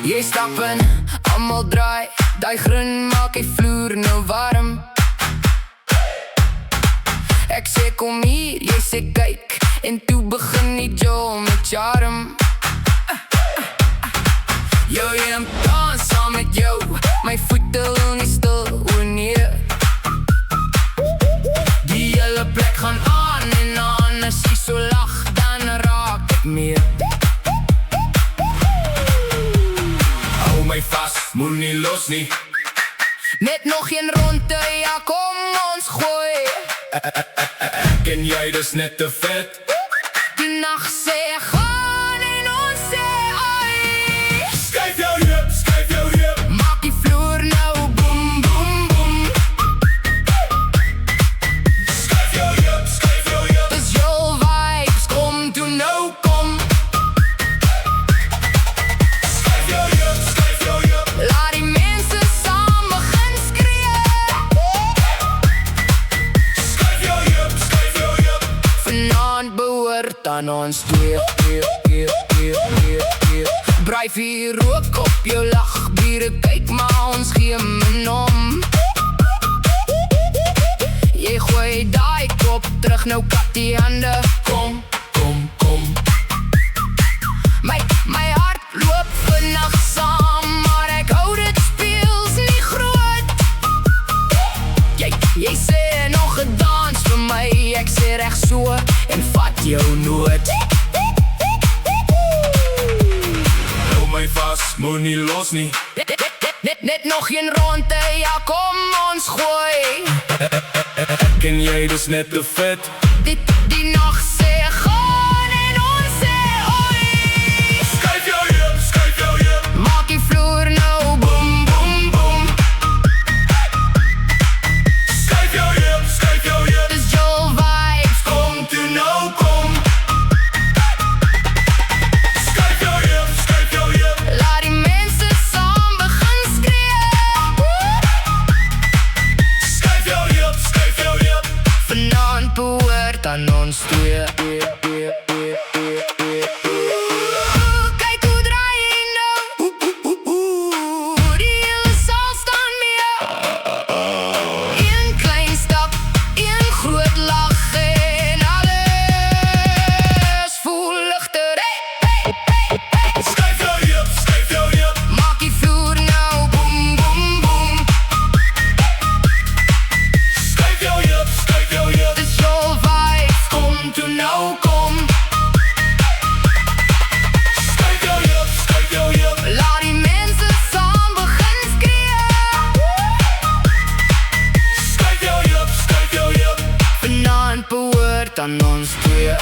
Jy stap in, almal draai, daai grin maak die vloer nou warm. Ek sê kom hier, jy sê kyk, en toe begin die Joe met charm. Jou jy dans saam met jou, my voete wil nie stil, o nee. Die hele plek gaan aan en aan, as jy so lag, dan raak ek meer. Hou my vas, moenie los nie. Net nog een ronde, ja kom ons gooi. Ek en jy, dis net te vet. Die nacht sê gaan en ons sê ai. Skuif jou heup, maak die vloer nou boem, boem, boem. Skuif jou heup, dis jou vibes, kom toe nou kom. Skuif jou heup, laat die mense saam begin skree. Skuif jou heup, vanaand behoort aan ons twee. Braai vir rook op jou lach, biere kyk maar ons gee min om. Jy gooi daai kop terug, nou kat die hande. Kom, kom, kom. My hart loop vinnig saam, maar ek hou dit speels nie groot. Jy sê nog 'n dans vir my, ek sê reg so en vat jou noot. Moenie los nie. Net nog een ronde, ja kom ons gooi. Ek en jy, dis net te vet. Die nacht sê gaan en ons sê oi. Skuif jou heup, maak die vloer nou boem, boem, boem. Skuif jou heup, dis jou vibes, kom toe nou kom. Aan ons twee. Kyk hoe draai jy nou. Die hele saal staan mee. Een klein stap, een groot lach en alles voel lichter. Skuif jou heup, maak die vloer nou boem, boem, boem. Skuif jou heup, dis jou kom toe nou kom. Skuif jou heup, laat die mense saam begin skree. Skuif jou heup, vanaand behoort aan ons twee.